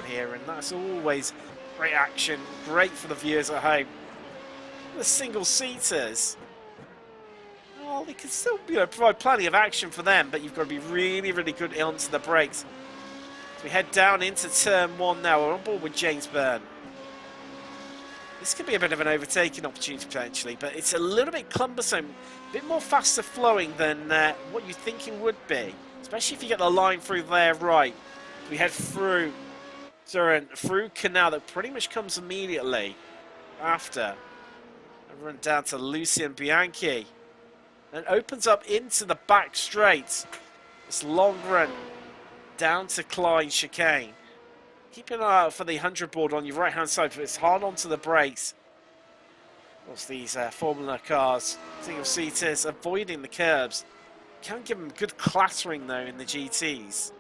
here, and that's always great action, great for the viewers at home. The single-seaters, well, they can still provide plenty of action for them, but you've got to be really, really good onto the brakes. So we head down into turn 1 now. We're on board with James Byrne. This could be a bit of an overtaking opportunity potentially, but it's a little bit cumbersome, a bit more faster flowing than what you're thinking would be, especially if you get the line through there right. We head through Canal that pretty much comes immediately after. And run down to Lucien Bianchi. And opens up into the back straight. This long run down to Klein chicane. Keep an eye out for the 100 board on your right hand side, but it's hard onto the brakes. What's these Formula cars, single seaters, avoiding the curbs. Can give them good clattering though in the GTs.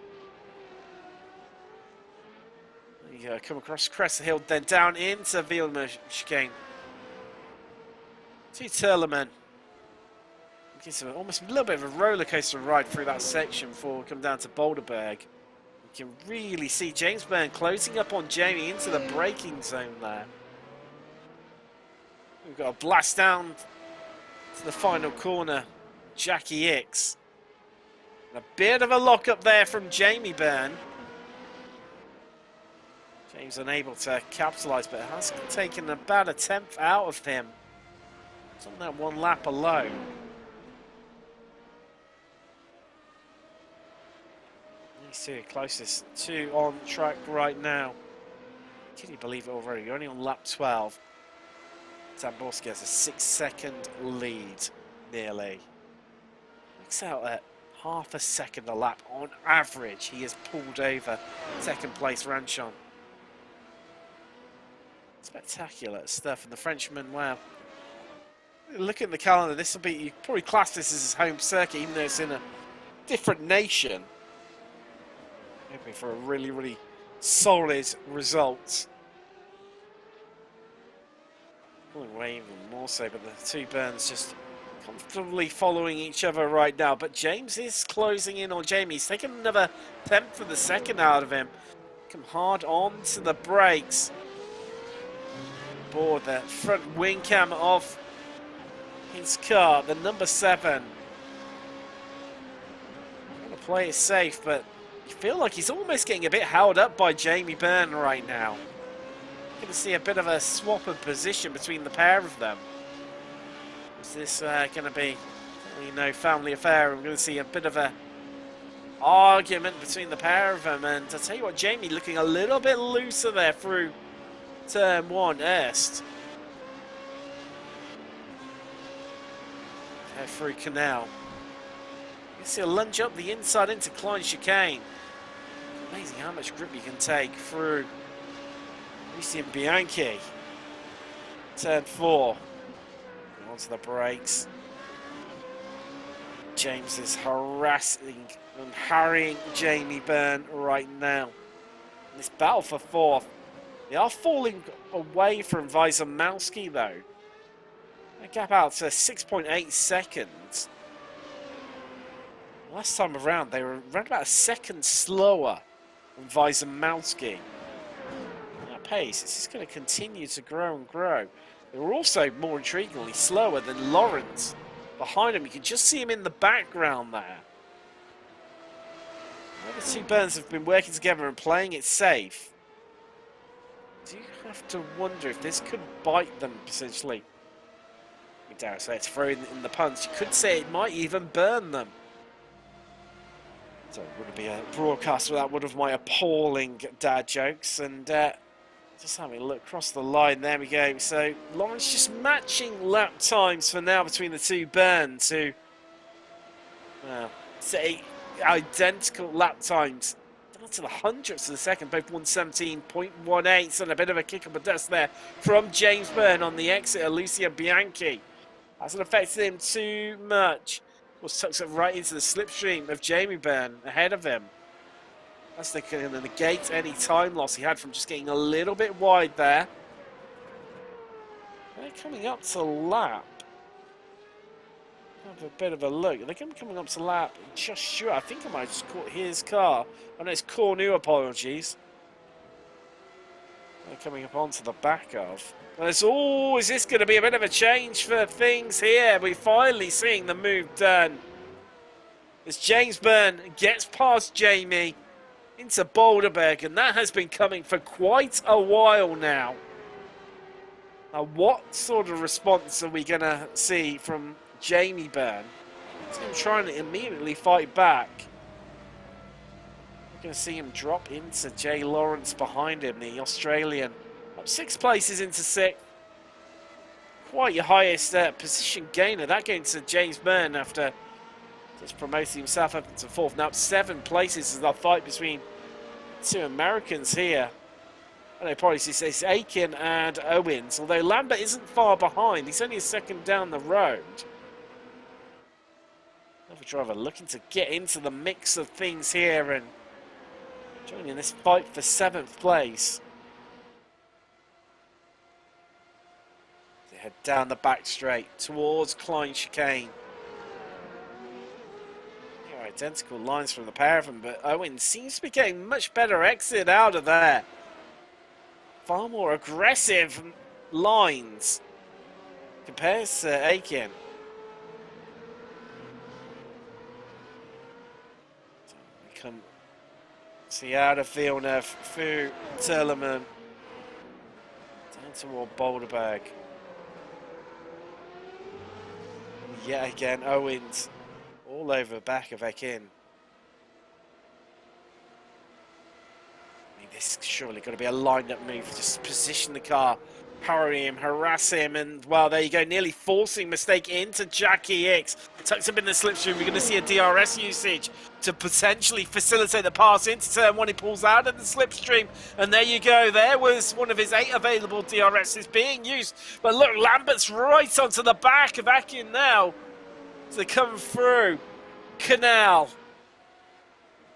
There you go, come across crest of the hill, then down into Vielma chicane. To Turleman. Gives him almost a little bit of a roller coaster ride through that section before we come down to Boulderberg. You can really see James Byrne closing up on Jamie into the braking zone there. We've got a blast down to the final corner. Jackie Hicks. And a bit of a lock up there from Jamie Byrne. James unable to capitalise, but has taken about a 10th out of him. It's on that one lap alone. These two closest to on track right now. Can you believe it already? You're only on lap 12. Tamborski has a 6-second lead, nearly. Looks out at half a second a lap on average. He has pulled over second place Ranchon. Spectacular stuff, and the Frenchman, wow. Look at the calendar, this will be, you probably class this as his home circuit, even though it's in a different nation. Hoping for a really, really solid result. Pulling away even more so, but the two Burns just comfortably following each other right now. But James is closing in on Jamie. He's taking another 10th of the second out of him. Come hard on to the brakes. Board the front wing cam of his car, the number 7. Trying to play it safe, but you feel like he's almost getting a bit held up by Jamie Byrne right now. You're going to see a bit of a swap of position between the pair of them. Is this going to be, no family affair? We're going to see a bit of a argument between the pair of them. And I'll tell you what, Jamie looking a little bit looser there through turn 1 Est. Through Canal. You can see a lunge up the inside into Klein chicane. Amazing how much grip you can take through Lucien Bianchi. Turn 4. Onto the brakes. James is harassing and harrying Jamie Byrne right now. In this battle for 4th. They are falling away from Wiesemowski though. They gap out to 6.8 seconds. Last time around, they were around about a second slower than Wiesemowski. That pace is just going to continue to grow and grow. They were also, more intriguingly, slower than Lawrence. Behind him, you can just see him in the background there. The two Burns have been working together and playing it safe. Do you have to wonder if this could bite them potentially? I dare say it's throwing in the punch. You could say it might even burn them. So it wouldn't be a broadcast without one of my appalling dad jokes. And just having a look across the line. There we go. So Lawrence just matching lap times for now between the two Burns, who, well, say identical lap times. Down to the hundredths of the second, both 117.18. So a bit of a kick up the dust there from James Byrne on the exit of Lucien Bianchi. Hasn't affected him too much. Was tucks it right into the slipstream of Jamie Byrne ahead of him. That's going to negate any time loss he had from just getting a little bit wide there. They're coming up to lap. Have a bit of a look. They're coming up to lap just sure. I think I might just caught his car. Oh no, it's Cornu, apologies. They're coming up onto the back of. And it's, oh, is this going to be a bit of a change for things here? We're finally seeing the move done. As James Byrne gets past Jamie into Boulderberg, and that has been coming for quite a while now. Now, what sort of response are we going to see from Jamie Byrne? He's going to try and immediately fight back. We're going to see him drop into Jay Lawrence behind him, the Australian. Up 6 places into 6th. Quite your highest position gainer. That going to James Byrne after just promoting himself up into 4th. Now up 7 places is the fight between 2 Americans here. I know probably it's Aiken and Owens, although Lambert isn't far behind. He's only a second down the road. Another driver looking to get into the mix of things here and joining this fight for 7th place. They head down the back straight towards Klein Chicane. Identical lines from the pair of them, but Owens seems to be getting much better exit out of there. Far more aggressive lines compares to Aiken. So we come see out of Villeneuve, Fu, Turleman, down toward Boulderberg. And yet again, Owens all over the back of Aiken. I mean, this is surely got to be a lined-up move. Just position the car, parry him, harass him, and, well, there you go. Nearly forcing mistake into Jackie X. Tucks him in the slipstream. We're going to see a DRS usage to potentially facilitate the pass into turn 1. He pulls out of the slipstream, and there you go. There was one of his 8 available DRSs being used. But look, Lambert's right onto the back of Aiken now. They come through. Canal.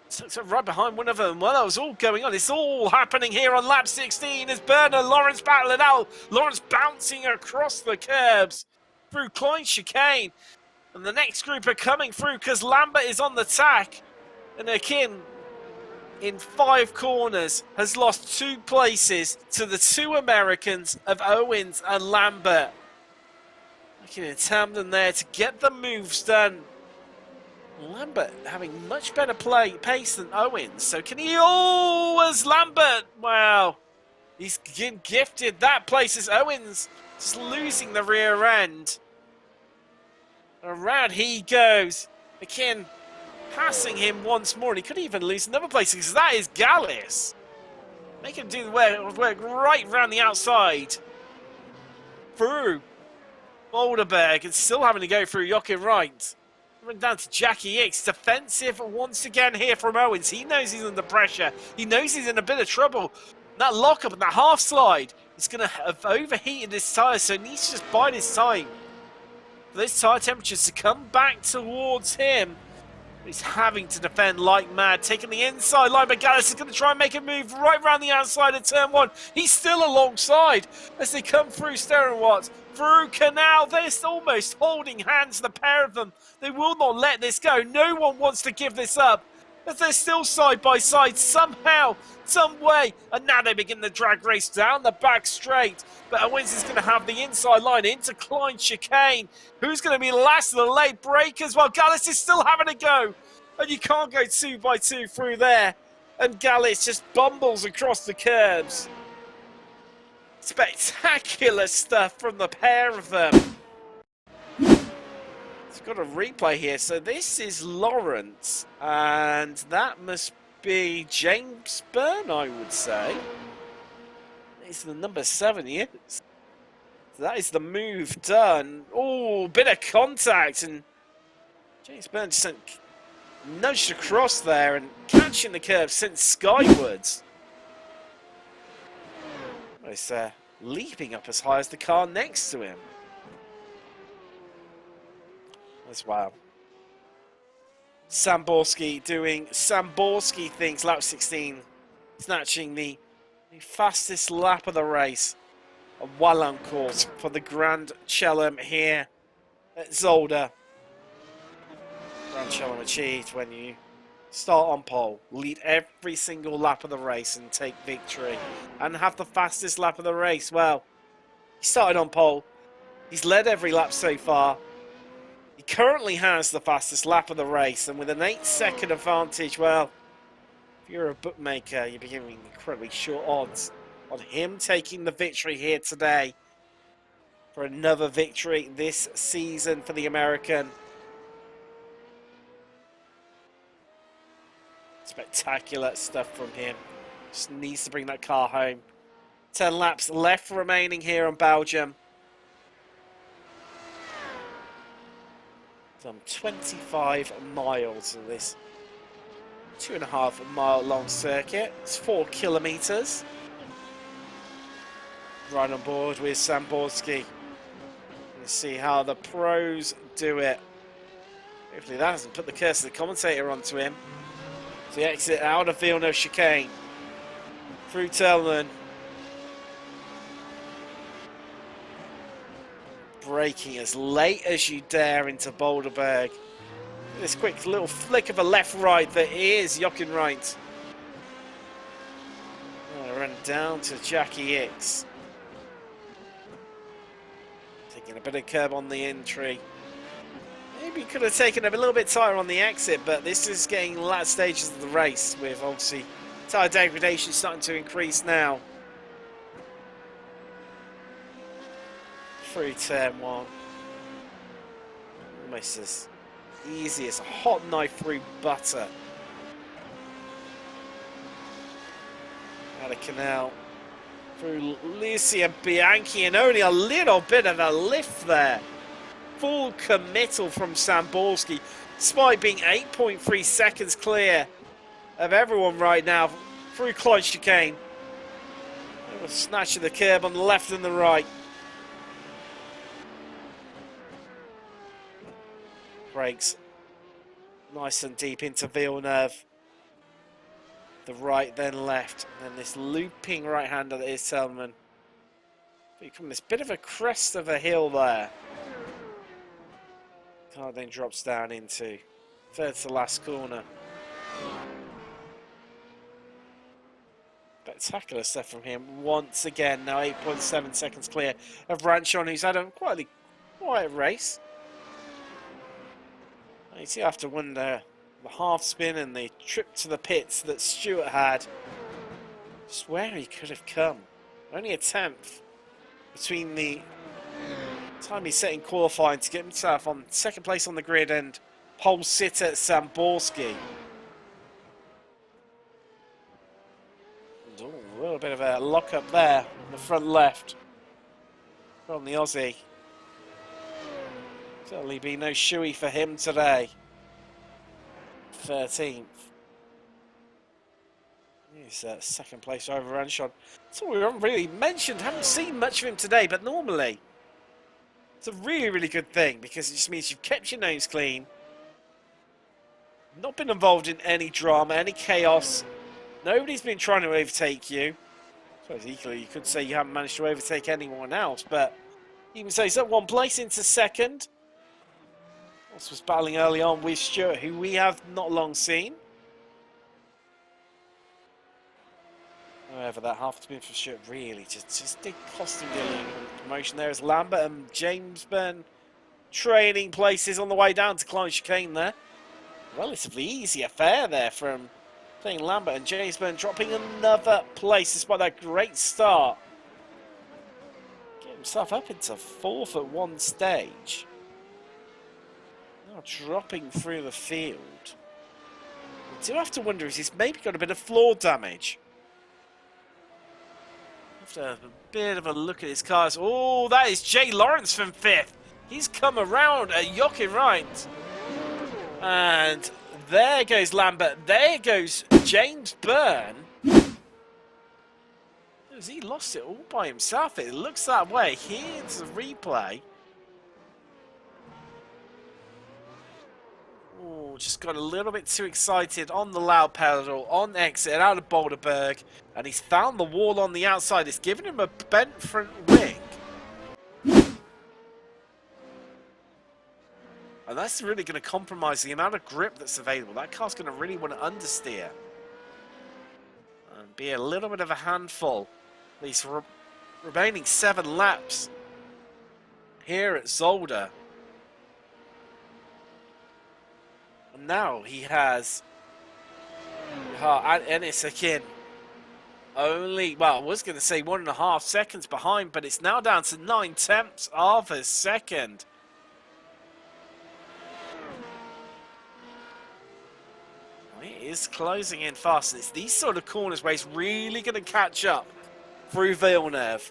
So right behind one of them. Well, that was all going on. It's all happening here on lap 16 as Byrne and Lawrence battle it out. Lawrence bouncing across the curbs through Klein Chicane. And the next group are coming through because Lambert is on the tack. And Akin, in 5 corners, has lost 2 places to the 2 Americans of Owens and Lambert. Looking at Tamden there to get the moves done. Lambert having much better pace than Owens. So can he always Lambert? Wow. He's gifted that place as Owens just losing the rear end. Around he goes. Akin passing him once more. And he could even lose another place because that is Gallus. Make him do the work right around the outside. Through Boulderberg and still having to go through Jochen Wright. Coming down to Jackie X. Defensive once again here from Owens. He knows he's under pressure. He knows he's in a bit of trouble. That lockup and that half slide is going to have overheated his tyres, so he needs to just bide his time for those tyre temperatures to come back towards him. He's having to defend like mad, taking the inside line, but Gallus is going to try and make a move right around the outside of turn 1. He's still alongside as they come through Sterenwatt, through Canal. They're almost holding hands, the pair of them. They will not let this go. No one wants to give this up, as they're still side by side somehow, some way. And now they begin the drag race down the back straight. But Owens is going to have the inside line into Klein Chicane. Who's going to be last of the late breakers? Well, Gallus is still having a go. And you can't go 2 by 2 through there. And Gallus just bumbles across the curbs. Spectacular stuff from the pair of them. It's got a replay here. So this is Lawrence. And that must be James Byrne, I would say. He's the number 7, he is. So that is the move done. Oh, bit of contact. And James Byrne just nudged across there and catching the curve sent skywards. He's leaping up as high as the car next to him. That's wow. Samborski doing Samborski things, lap 16, snatching the fastest lap of the race. A Wallancourt for the Grand Chelem here at Zolder. Grand Chelem achieved when you Start on pole, lead every single lap of the race and take victory. And have the fastest lap of the race. Well, he started on pole. He's led every lap so far. He currently has the fastest lap of the race. And with an 8-second advantage, well, if you're a bookmaker, you're giving incredibly short odds on him taking the victory here today. For another victory this season for the American. Spectacular stuff from him. Just needs to bring that car home. 10 laps left remaining here in Belgium. Some 25 miles of this 2.5 mile long circuit. It's 4 kilometers. Right on board with Samborski. Let's see how the pros do it. Hopefully that hasn't put the curse of the commentator onto him. So the exit out of Villeneuve chicane. Through Tellman. Braking as late as you dare into Boulderberg. This quick little flick of a left-right that is Jochen Rindt. Run down to Jackie Hicks. Taking a bit of curb on the entry. Maybe could have taken a little bit tighter on the exit, but this is getting last stages of the race with obviously tyre degradation starting to increase now. Through turn 1. Almost as easy as a hot knife through butter. Out of Canal. Through Lucia Bianchi, and only a little bit of a lift there. Full committal from Samborski, despite being 8.3 seconds clear of everyone right now through Clyde chicane. A snatch of the curb on the left and the right. Brakes nice and deep into Villeneuve. The right, then left, and then this looping right-hander that is Selman. Becoming this bit of a crest of a hill there. Car then drops down into third to last corner. Spectacular stuff from him once again. Now 8.7 seconds clear of Ranchon, who's had a quite quiet race. You do have to wonder the half spin and the trip to the pits that Stewart had. Just where he could have come. Only a 10th between the time he's setting qualifying to get himself on second place on the grid and pole sitter Samborski. And, a little bit of a lock up there in the front left from the Aussie. Certainly be no shoey for him today. 13th. He's second place over Ranchon. That's what we haven't really mentioned. Haven't seen much of him today, but normally it's a really, really good thing because it just means you've kept your nose clean, not been involved in any drama, any chaos. Nobody's been trying to overtake you. I suppose equally you could say you haven't managed to overtake anyone else, but you can say he's at one place into second. Also was battling early on with Stewart, who we have not long seen. However, that half spin for Stewart really just did cost him the promotion there as Lambert and James Byrne trading places on the way down to Clyde chicane there. Relatively easy affair there from playing Lambert, and James Byrne dropping another place despite that great start. Get himself up into fourth at one stage. Now dropping through the field. I do have to wonder if he's maybe got a bit of floor damage. Have to have a bit of a look at his cars. Oh, that is Jay Lawrence from fifth. He's come around at Jochen Rindt. And there goes Lambert. There goes James Byrne. Has he lost it all by himself? It looks that way. Here's the replay. Oh, just got a little bit too excited on the loud pedal, on exit, out of Boulderberg. And he's found the wall on the outside. It's given him a bent front wing. And that's really going to compromise the amount of grip that's available. That car's going to really want to understeer. And be a little bit of a handful. These remaining 7 laps here at Zolder. And now he has Ennis again. Only, well, I was going to say 1.5 seconds behind, but it's now down to 9/10 of a second. It is closing in fast. It's these sort of corners where he's really going to catch up through Villeneuve.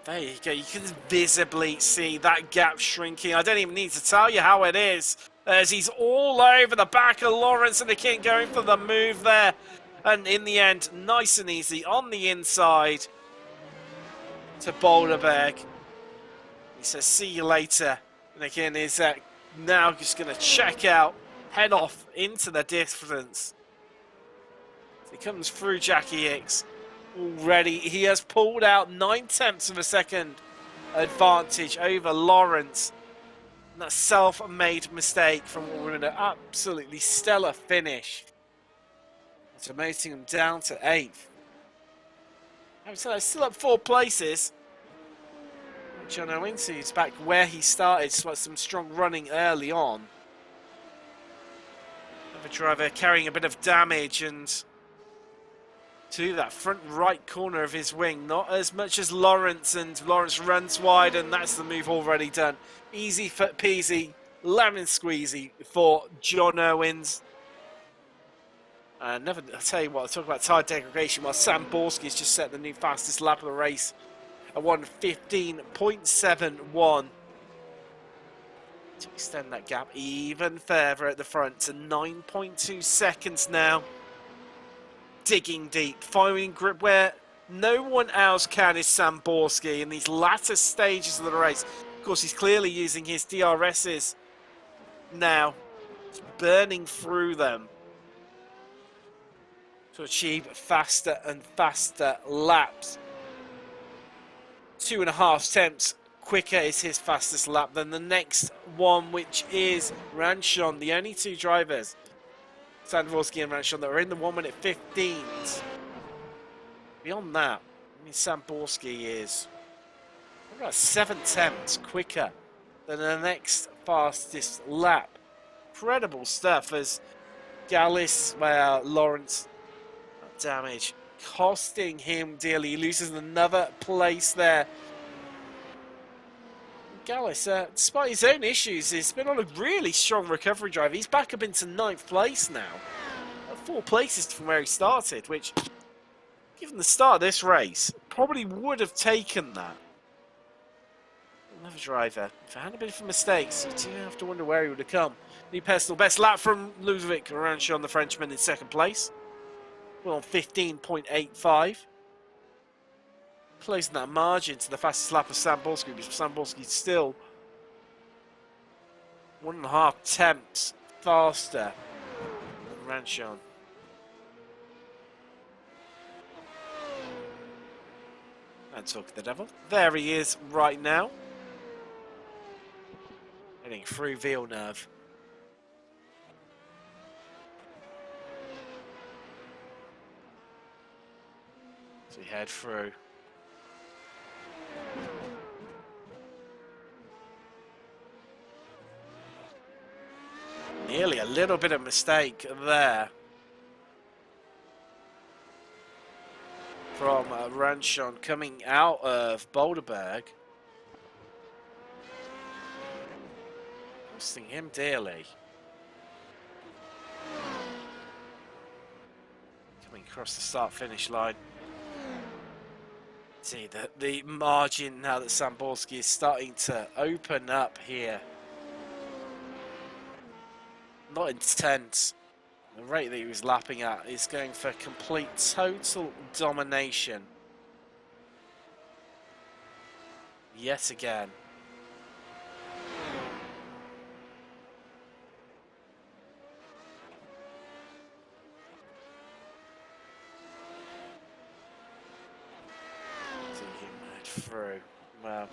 There you go. You can visibly see that gap shrinking. I don't even need to tell you how it is, as he's all over the back of Lawrence and the King, going for the move there. And in the end, nice and easy on the inside to Boulderberg. He says, see you later. And again, is now just going to check out, head off into the distance. He comes through Jackie Hicks. Already, he has pulled out 9/10 of a second advantage over Lawrence. And that self-made mistake from what we're in an absolutely stellar finish. Automating him down to 8th. So still up 4 places. John Owinsy's back where he started, so some strong running early on. Another driver carrying a bit of damage and to that front right corner of his wing. Not as much as Lawrence, and Lawrence runs wide, and that's the move already done. Easy peasy, lemon squeezy for John Owens. I'll tell you what, I'll talk about tyre degradation while Sam Borski's just set the new fastest lap of the race at 1:15.71 to extend that gap even further at the front to 9.2 seconds now. Digging deep, finding grip where no one else can is Sam Borski in these latter stages of the race. Of course, he's clearly using his DRSs now, burning through them to achieve faster and faster laps. 2.5 tenths quicker is his fastest lap than the next one, which is Ranchon. The only 2 drivers, Sandvorsky and Ranchon, that are in the 1:15s. Beyond that, I mean, Sam Borski is about 7/10 quicker than the next fastest lap. Incredible stuff as Gallus, Lawrence, damage costing him dearly. He loses another place there. Gallus, despite his own issues, has been on a really strong recovery drive. He's back up into 9th place now. 4 places from where he started, which, given the start of this race, probably would have taken that. Another driver. If it hadn't been for mistakes, you do have to wonder where he would have come. New personal best lap from Ludovic Ranchon, the Frenchman, in 2nd place. We're on 15.85. Closing that margin to the fastest lap of Sam Borski, because Sam Borski's still 1.5 tenths faster than Ranchon. And talk of the devil. There he is right now. Heading through Villeneuve. So we head through. Nearly a little bit of mistake there from Ranchon coming out of Boulderberg. Costing him dearly. Coming across the start-finish line. See the margin now that Sam Borski is starting to open up here. Not intense. The rate that he was lapping at is going for complete total domination. Yet again. See him head through. Well,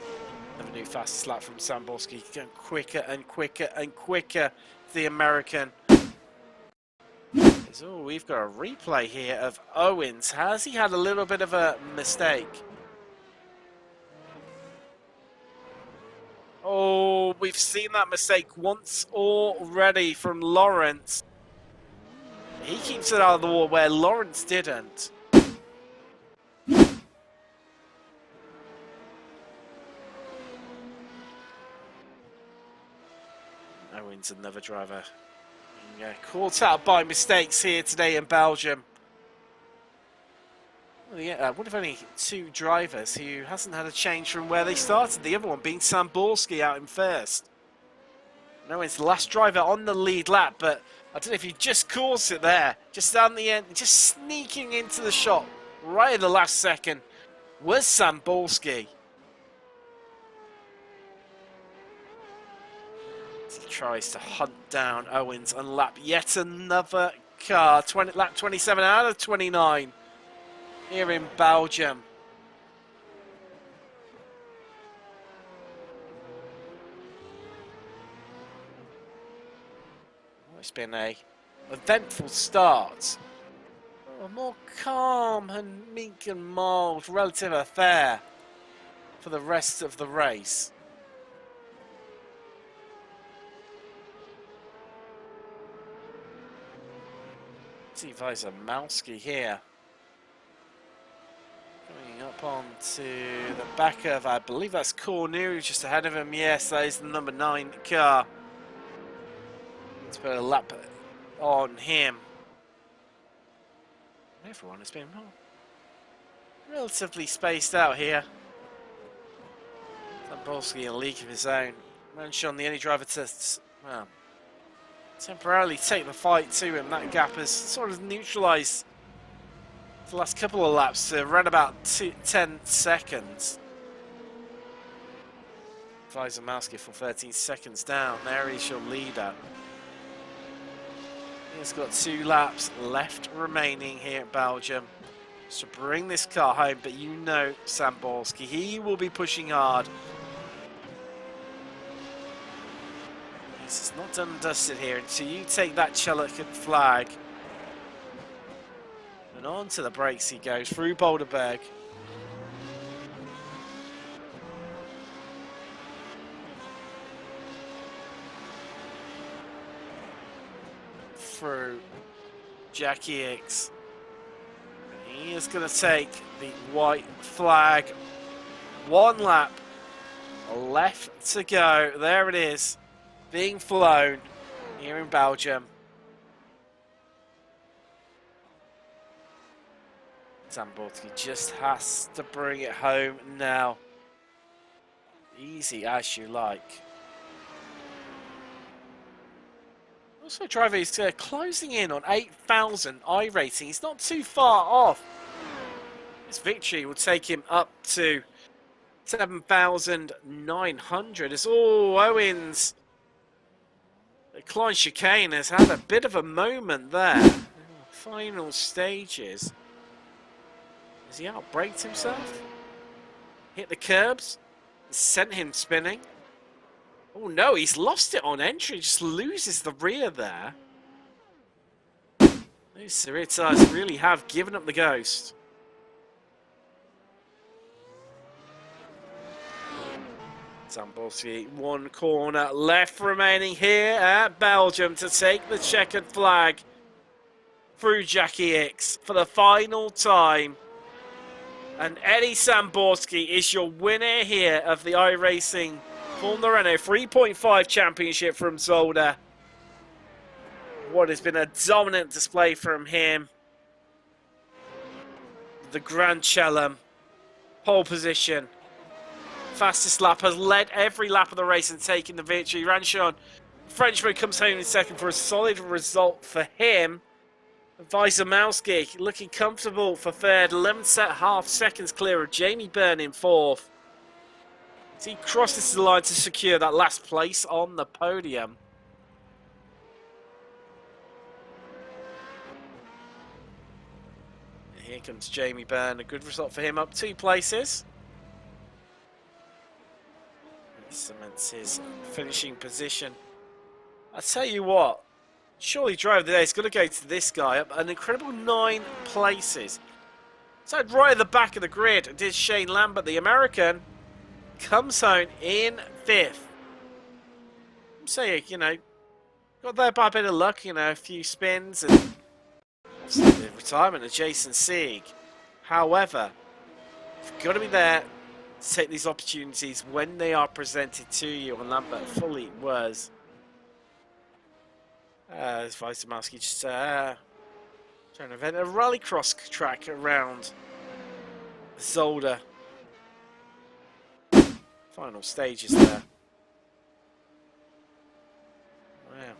never knew fastest lap from Samborski. Going quicker and quicker and quicker. The American. Oh, we've got a replay here of Owens. Has he had a little bit of a mistake? Oh, we've seen that mistake once already from Lawrence. He keeps it out of the wall where Lawrence didn't. Owens, another driver. Yeah, caught out by mistakes here today in Belgium. Well, yeah, one of only two drivers who hasn't had a change from where they started. The other one being Samborski out in first. No, it's the last driver on the lead lap, but I don't know if he just caused it there. Just down the end, just sneaking into the shot right at the last second was Samborski. He tries to hunt down Owens and lap yet another car. Lap 27 out of 29 here in Belgium. It's been a eventful start. A more calm and meek and mild relative affair for the rest of the race. See Wiesemowski here. Coming up onto the back of, I believe that's Cornu, just ahead of him. Yes, that is the number 9 car. Let's put a lap on him. Everyone has been relatively spaced out here. Samborski in a league of his own. Manchon, the only driver to, well, temporarily take the fight to him. That gap has sort of neutralised the last couple of laps to around about 10 seconds. Wiesemowski for 13 seconds down. There is your leader. He's got 2 laps left remaining here at Belgium to bring this car home, but you know Samborski, he will be pushing hard. This is not done and dusted here until you take that checkered flag. And on to the brakes he goes through Boulderberg. Through Jackie X. And he is going to take the white flag. 1 lap left to go. There it is, being flown here in Belgium. Samborski just has to bring it home now. Easy as you like. Also, driver is closing in on 8,000 iRacing. He's not too far off. This victory will take him up to 7,900. As Owens, the Klein chicane, has had a bit of a moment there. Final stages. Has he outbraked himself? Hit the curbs? Sent him spinning. Oh no, he's lost it on entry, just loses the rear there. Those Siritas really have given up the ghost. Samborski, 1 corner left remaining here at Belgium to take the checkered flag through Jackie X for the final time. And Eddie Samborski is your winner here of the iRacing Formula Renault 3.5 Championship from Zolder. What has been a dominant display from him. The Grand Chelem, pole position. Fastest lap, has led every lap of the race and taken the victory. Ranchon, Frenchman, comes home in second for a solid result for him. Wiesemowski looking comfortable for third. 11.5 seconds clear of Jamie Byrne in fourth. As he crosses the line to secure that last place on the podium. And here comes Jamie Byrne. A good result for him, up 2 places. cements his finishing position. I tell you what, surely driver of the day is going to go to this guy up an incredible 9 places. So right at the back of the grid did Shane Lambert, the American, comes home in 5th. I'm saying, got there by a bit of luck, a few spins and the retirement of Jason Sieg. However, you've got to be there to take these opportunities when they are presented to you, and Lambert fully was. Vitamalski just trying to invent a rallycross track around Zolder. Final stages there. Wow.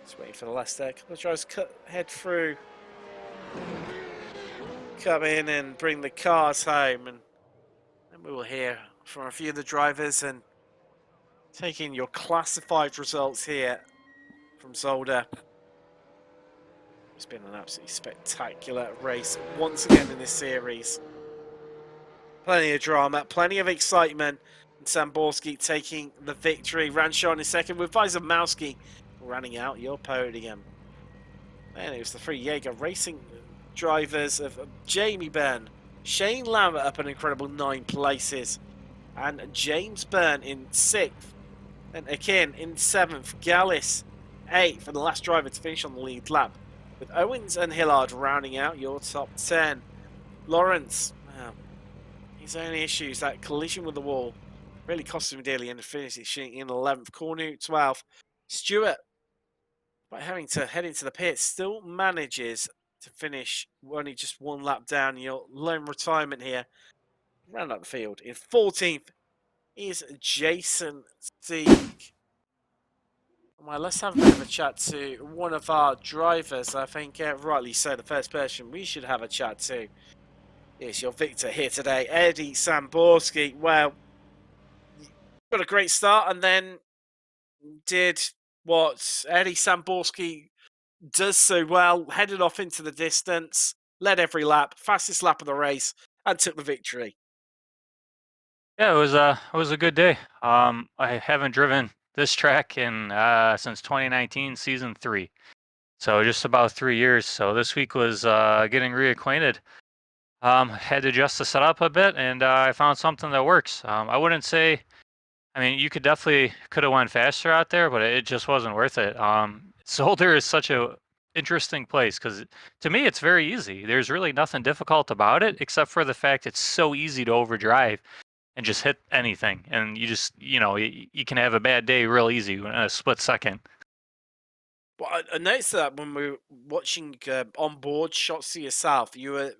Just waiting for the last there. A couple of drivers head through. Come in and bring the cars home, and then we will hear from a few of the drivers and taking your classified results here from Zolder. It's been an absolutely spectacular race once again in this series. Plenty of drama, plenty of excitement. And Samborski taking the victory. Ranshon in second with Vizamowski running out your podium. And it was the three Jaeger Racing drivers of Jamie Byrne, Shane Lambert up an incredible 9 places, and James Byrne in 6th. And Akin in 7th, Gallis 8th, and the last driver to finish on the lead lap, with Owens and Hillard rounding out your top 10. Lawrence, his only issues, that collision with the wall, really cost him dearly in the finish, in 11th. Cornu 12th. Stewart, by having to head into the pit, still manages to finish only just 1 lap down. Your lone retirement here. Round up the field. In 14th is Jason Sieg. Well, let's have a bit of a chat to one of our drivers. I think, rightly so, the first person we should have a chat to is your victor here today, Eddie Samborski. Well, got a great start and then did what Eddie Samborski does so well, headed off into the distance, led every lap, fastest lap of the race, and took the victory. Yeah, it was a good day. I haven't driven this track in since 2019 season 3, so just about 3 years. So this week was getting reacquainted. Had to adjust the setup a bit, and I found something that works. I wouldn't say. I mean, you could have went faster out there, but it just wasn't worth it. Zolder is such a interesting place because to me it's very easy. There's really nothing difficult about it except for the fact it's so easy to overdrive and just hit anything, and you can have a bad day real easy in a split second. Well, I noticed that when we were watching on-board shots of yourself, you were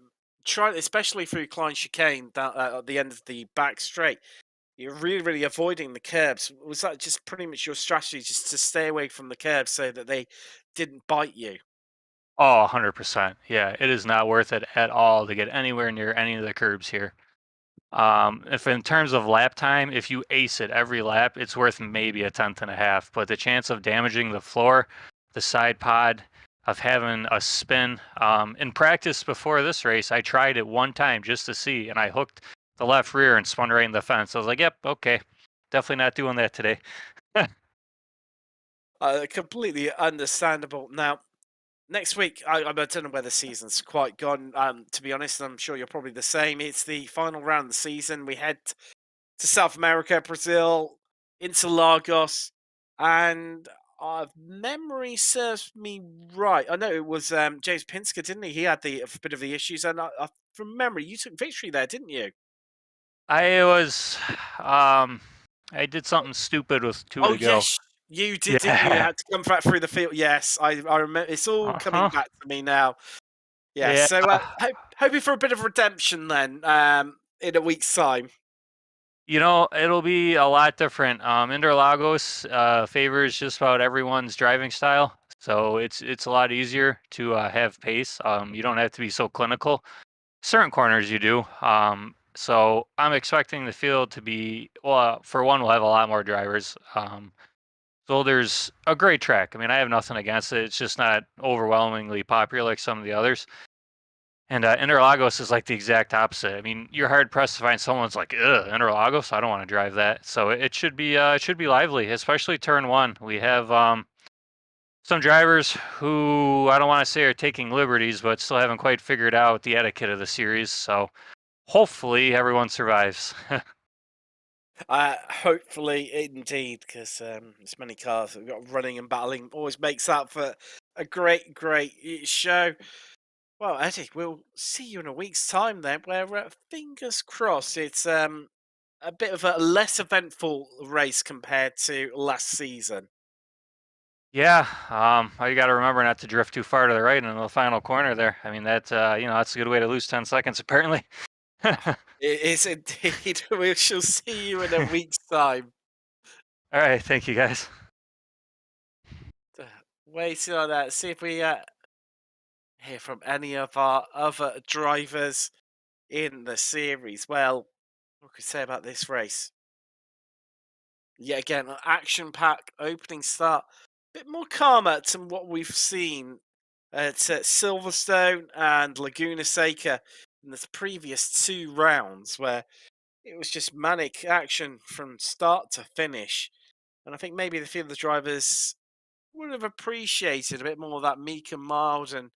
trying, especially through Klein chicane down at the end of the back straight, you're really, really avoiding the curbs. Was that just pretty much your strategy, just to stay away from the curbs so that they didn't bite you? Oh, 100%. Yeah, it is not worth it at all to get anywhere near any of the curbs here. If in terms of lap time, if you ace it every lap, it's worth maybe a tenth and a half. But the chance of damaging the floor, the side pod, of having a spin. In practice before this race, I tried it one time just to see, and I hooked the left rear and spun right in the fence. I was like, yep, okay, definitely not doing that today. Completely understandable. Now, next week, I don't know where the season's quite gone. To be honest, I'm sure you're probably the same. It's the final round of the season. We head to South America, Brazil, into and memory serves me right. I know it was James Pinsker, didn't he? He had a bit of the issues, and from memory, you took victory there, didn't you? I was, I did something stupid with two Oh to go. yes, you did, didn't you? You Yeah. had to come back through the field. Yes, I remember. It's all coming Uh-huh. back to me now. Yes. Yeah. So hoping for a bit of redemption then in a week's time. It'll be a lot different. Interlagos favors just about everyone's driving style, so it's a lot easier to have pace. You don't have to be so clinical. Certain corners you do. So I'm expecting the field to be, well, for one, we'll have a lot more drivers. Zolder's a great track. I mean, I have nothing against it. It's just not overwhelmingly popular like some of the others. And Interlagos is like the exact opposite. I mean, you're hard pressed to find someone's like, ugh, Interlagos, I don't want to drive that. So it should be lively, especially turn one. We have some drivers who I don't want to say are taking liberties, but still haven't quite figured out the etiquette of the series. So hopefully everyone survives. Hopefully, indeed, because as many cars that we've got running and battling always makes up for a great show. Well, Eddie, we'll see you in a week's time then, where fingers crossed it's a bit of a less eventful race compared to last season. Yeah, all you got to remember not to drift too far to the right in the final corner there. I mean, that's that's a good way to lose 10 seconds apparently. It is indeed. We shall see you in a week's time. All right, thank you guys. Waiting on that. See if we hear from any of our other drivers in the series. Well, what could I say about this race? Yet again, an action-packed opening start. A bit more calmer than what we've seen at Silverstone and Laguna Seca in the previous two rounds, where it was just manic action from start to finish. And I think maybe the few of the drivers would have appreciated a bit more of that meek and mild and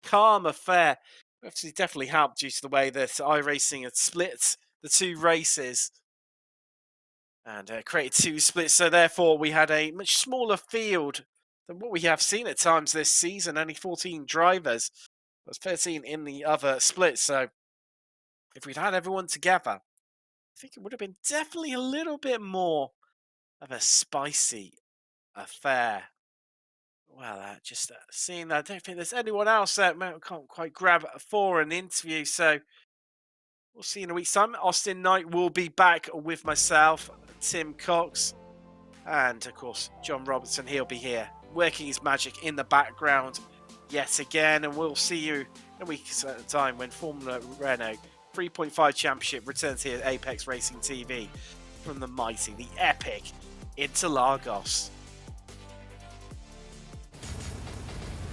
calm affair. Obviously, definitely helped due to the way that iRacing had split the two races and created two splits. So therefore, we had a much smaller field than what we have seen at times this season. Only 14 drivers. There's 13 in the other split. So if we'd had everyone together, I think it would have been definitely a little bit more of a spicy affair. Well, just seeing that, I don't think there's anyone else that can't quite grab for an interview. So we'll see in a week's time. Austin Knight will be back with myself, Tim Cox, and of course, John Robertson. He'll be here working his magic in the background yet again. And we'll see you in a week's time when Formula Renault 3.5 Championship returns here at Apex Racing TV from the mighty, the epic Interlagos.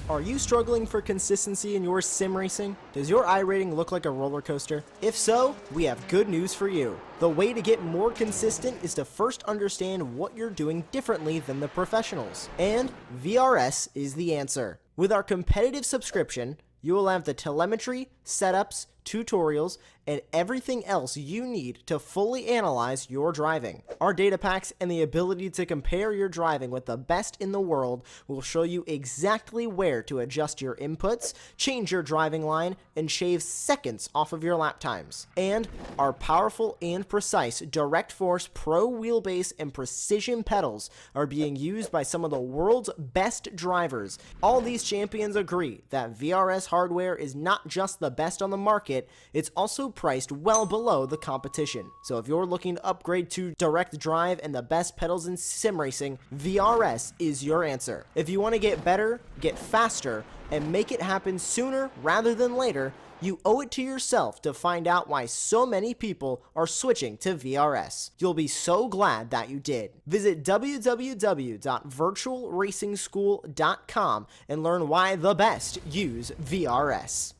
Are you struggling for consistency in your sim racing? Does your iRating look like a roller coaster? If so, we have good news for you. The way to get more consistent is to first understand what you're doing differently than the professionals. And VRS is the answer. With our competitive subscription, you will have the telemetry, setups, tutorials, and everything else you need to fully analyze your driving. Our data packs and the ability to compare your driving with the best in the world will show you exactly where to adjust your inputs, change your driving line, and shave seconds off of your lap times. And our powerful and precise Direct Force Pro wheelbase and precision pedals are being used by some of the world's best drivers. All these champions agree that VRS hardware is not just the best on the market, it's also priced well below the competition. So if you're looking to upgrade to direct drive and the best pedals in sim racing, VRS is your answer. If you want to get better, get faster, and make it happen sooner rather than later, you owe it to yourself to find out why so many people are switching to VRS. You'll be so glad that you did. Visit www.virtualracingschool.com and learn why the best use VRS.